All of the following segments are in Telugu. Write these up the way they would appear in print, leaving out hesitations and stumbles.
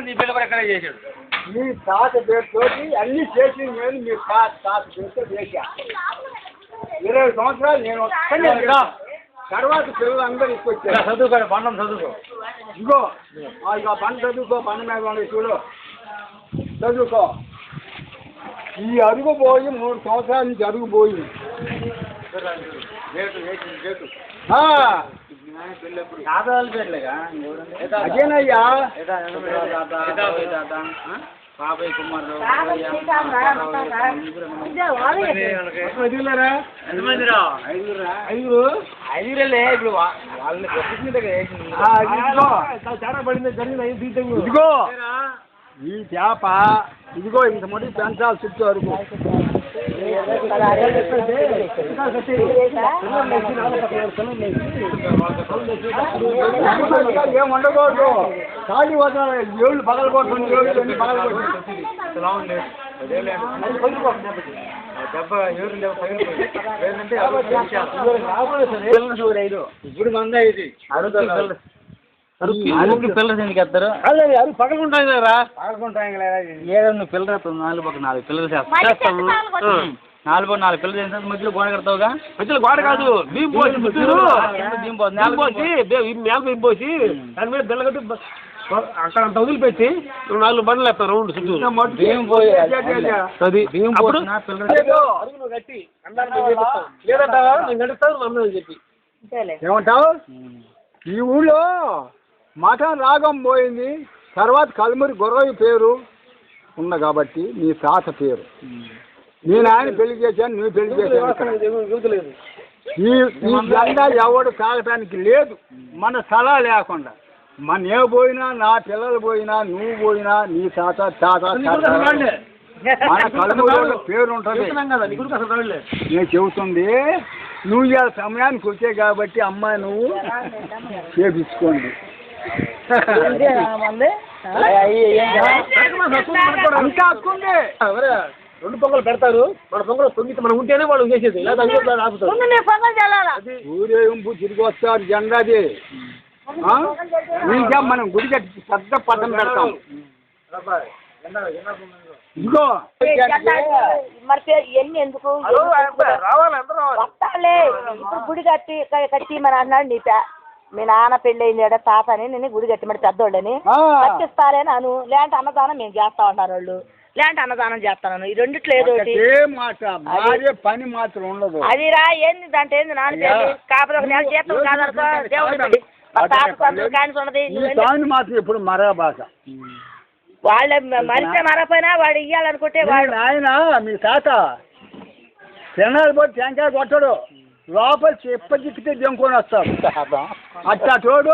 నీ పిల్ల కూడా ఎక్కడ చేశాడు మీ తాత పేరుతో అన్ని చేసి నేను మీ తాత పేరుతో చేశా 20 సంవత్సరాలు నేను ఒక్కనే తర్వాత పిల్లలు అందరూ ఇసుకొచ్చారు చదువుకో బండం చదువుకో ఇగో ఇక బండ చదువుకో బండ మీద ఉన్నాయి చూడు చదువుకో ఈ అడుగు పోయి 3 సంవత్సరాల నుంచి అడుగు పోయి అదేనయ్యా బాబాయ్ కుమార్ ఐదుగురే ఇప్పుడు వాళ్ళని ఇదిగో ఈ చేప ఇదిగో ఇంత మటుకు పెంచాలి చుట్టూ వరకు ఏం ఉండకూడదు ఖాళీ వదలాలి ఏళ్ళు పగలకూడదు ఏళ్ళు పగలకూడదు ఇప్పుడు మంద ఇది పిల్లలు ఎందుకు ఎత్తారు అది పగలుంటాయి కదా పగలుంటాయి ఏదో నువ్వు పిల్లలు ఎత్తావు 4 పిల్లలు చేస్తావు 4 పిల్లలు చేసిన మధ్యలో గోడ కడతావుగా మధ్యలో గోడ కాదు భీమ్ పోసి మేల భీమ్ పోసి దాని మీద బిల్ల కట్టి అక్కడ అంత వదిలిపెట్టి 4 బండ్లు వేస్తారు రౌండ్ చెప్పి ఏమంటావు ఈ ఊళ్ళో మఠం రాగం పోయింది తర్వాత కలుమూరి గొర్రయ్య పేరు ఉన్న కాబట్టి నీ తాత పేరు నేను ఆయన పెళ్లి చేశాను నువ్వు పెళ్లి చేశాను ఈ జెండా ఎవడు తాగటానికి లేదు మన స్థలా లేకుండా మన పోయినా నా పిల్లలు పోయినా నువ్వు పోయినా నీ తాత మన కలుమూరి పేరు ఉంటుంది నేను చెబుతుంది నువ్వు ఇవాళ సమయానికి వచ్చాయి కాబట్టి అమ్మాయి నువ్వు చేపించుకోండి అంతా హక్కుంది 2 పొంగలు పెడతారు మన పొంగలు తొంగితే మనం ఉంటేనే వాళ్ళు చేసేది ఊరేగింపు తిరిగి వస్తారు జెండాది ఇంకా మనం గుడి కట్టి పెద్ద పట్టం పెడతాం ఇదిగో మరి ఎన్ని ఎందుకు వస్తాలే ఇప్పుడు గుడి కట్టి మరి అన్నాడు మీ నాన్న పెళ్ళయింది తాతని నేను గుడి కట్టి మరి పెద్దోళ్ళని కట్టిస్తారే నాను లేదంటే అన్నదానం మేము చేస్తా ఉంటారు వాళ్ళు లేదంటే అన్నదానం చేస్తాను ఈ రెండిట్లో ఏదో పని మాత్రం ఉండదు అదిరా ఏంది అంటే ఏంది నాన్న పెళ్ళి కాకపోతే 1 నెల చేస్తాం కాదనుకో దేవుడి కాని ఉన్నది మాత్రం ఇప్పుడు మరా భాష వాళ్ళ మరిస్తే మరపోయినా వాడు ఇయ్యాలనుకుంటే వాడు ఆయన మీ తాత తిరణాలు పోయి టెంకాయ కొట్టడు లోపల చెప్పజిక్కితే దెంకొని వస్తాడు అట్టా తోడు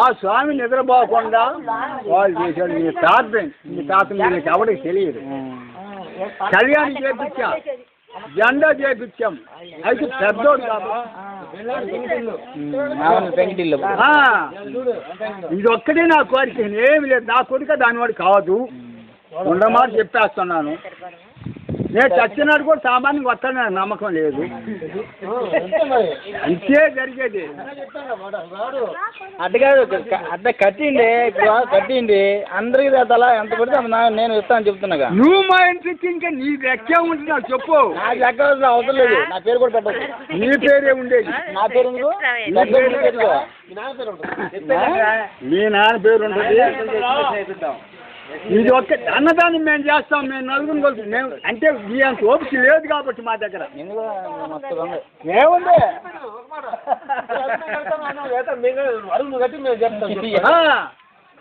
ఆ స్వామి నిద్రపోకుండా వాళ్ళు చేశాడు మీ తాత మీకు ఎవరికి తెలియదు కళ్యాణం చేపించా జెండా చేపించాం అయితే పెద్దోడు ఇది ఒక్కటే నా కోరిక ఏమి లేదు నా కొడుక దానివాడు కాదు ఉండమాట చెప్పేస్తున్నాను నేను చచ్చినాడు కూడా సామాన్యంగా వస్తాను నాకు నమ్మకం లేదు అంతే జరిగేది అట్లా కట్టిండి అందరికి అలా ఎంత పడితే నేను ఇస్తాను చెప్తున్నా నువ్వు మా ఇంటికి ఇంకా నీ లెక్కే ఉంటుంది నాకు చెప్పు నాకు లెక్క అవసరం లేదు నా పేరు కూడా పెట్టదు నీ పేరే ఉండేది నా పేరు మీ నాన్న పేరు ఉంటుంది ఇది ఒక్క అన్నదానం మేము చేస్తాం మేము నలుగురు కలిసి మేము అంటే మీ అంత ఓపిక లేదు కాబట్టి మా దగ్గర ఏముంది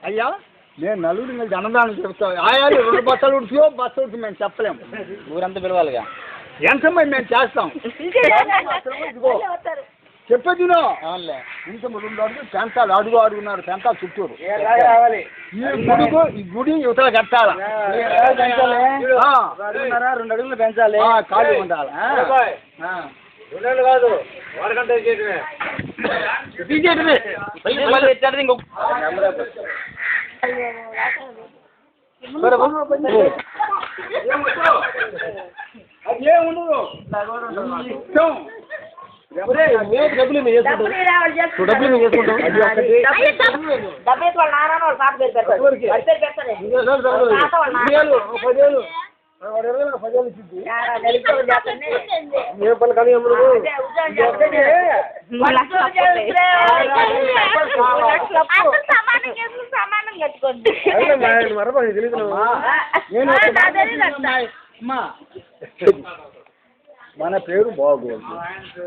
అయ్యా నేను నలుగురు కలిసి అన్నదానం చెప్తాం ఆయా 2 బస్తాలు ఉడికి మేము చెప్పలేము ఊరంతా పిలవాలిగా ఎంతమంది మేము చేస్తాం చెప్పేది ఇంత 2 అడుగులు పెంచాలి అడుగున్నారు పెంచాలి చుట్టూరు ఈ గుడి యువతల కట్టాలి 2 అడుగులు పెంచాలి ఖాళీ ఉండాలి 2 అడుగులు కాదు 1 గంట అదేముండదు డబ్బులు రావాలి చేసుకుంటాం. డబ్బు వాళ్ళ నాన్న వాళ్ళ తాత పేరు పెడతాడు. వాడి పేరు పెడతాడు. తాత వాళ్ళ నాన్న. సమానం కట్టుకోండి. మన పేరు బాగోదు,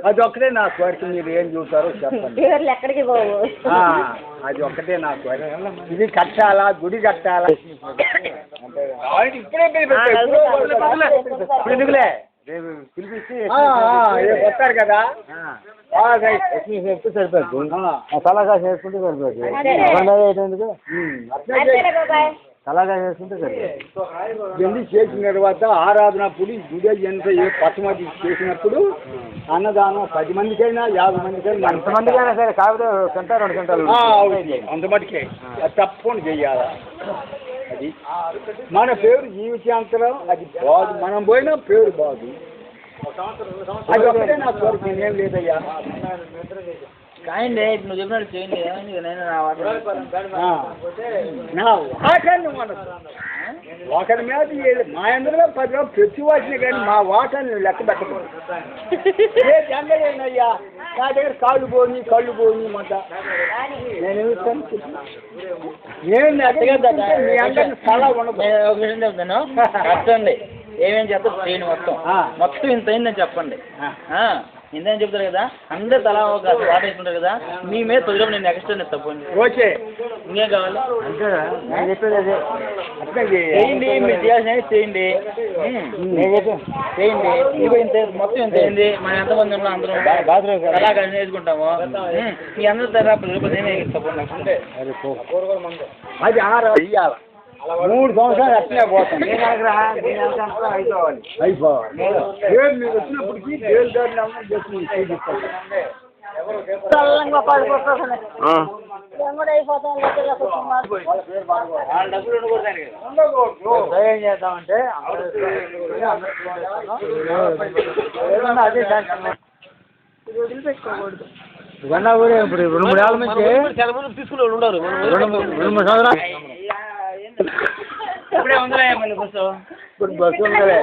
అది ఒక్కటే నా కోరిక. మీరు ఏం చూస్తారో చెప్పండి. పేర్లు ఎక్కడికి పోవు. అది ఒక్కటే నా కోరిక. ఇది కట్టాలా, గుడి కట్టాలా? ఎందుకులే పిలిపిస్తే వస్తారు కదా, సరిపోతుంది. సలహా చేసుకుంటే సరిపోతుంది. సలహా చేసుకుంటే సరిపోతుంది. ఎన్ని చేసిన తర్వాత ఆరాధనప్పుడు గుడి ఎంత పచ్చమతి చేసినప్పుడు అన్నదానం 10 మందికైనా 50 మందికైనా ఎంతమందికైనా సరే, కాకపోతే గంట 2 గంటలు అంత మటుకే అది తప్పకుండా చెయ్యాలా. అది మన పేరు జీవితాంతరం అది బాగు. మనం పోయినా పేరు బాగు. అది ఒకటే నా కోరిక, నేనేం లేదయ్యా. కాయండి నువ్వు చెప్పినట్టు చేయండి. నా వాకాన్ని మనసు వాకని మీద మా అందరిలో 10 రూపాయలు ప్రతి వచ్చినాయి, కానీ మా వాకాన్ని లెక్క పెట్టకూడదు. ఏ జంగలేనయ్యా, నా దగ్గర కాళ్ళు పోని కళ్ళు పోని మాట నేను మీ అందరిని చాలా ఉండదు. ఒక విషయం చెప్తాను, కట్టండి ఏమేమి చెప్తారు చేయండి. మొత్తం ఇంత అయిందని చెప్పండి. ఇంతని చెప్తారు కదా, అందరు తలా ఒక పాట వేసుకుంటారు కదా, మీ మీద 10 రూపాయలు నేను ఎక్స్ట్రా తప్పండి. ఓకే, ఇంకేం కావాలి? నేను చెప్పేది అదే. అట్లా చేయండి, మీరు చేయాల్సిన చేయండి. చేయండి. ఇవి ఇంత మొత్తం ఎంత అయింది, మనం ఎంతమంది ఉన్నాం అందరం అలా కలిసి వేసుకుంటాము. మీ అందరూ తలా 10 రూపాయలు నేనే తప్పండి. అది ఇయ్యాల 3 సంవత్సరాలు అట్లే పోతాం. అయిపోవాలి. మీరు వచ్చినప్పటికీ ఏం చేద్దామంటే అదే ఇవన్నా కూడా ఇప్పుడు 2-3 ఏళ్ళ నుంచి తీసుకుని ఉండరు. 2-3 సంవత్సరాలు ఇప్పుడే ఉందిలే మళ్ళీ బస్సు. ఇప్పుడు బస్సు ఉందిలే.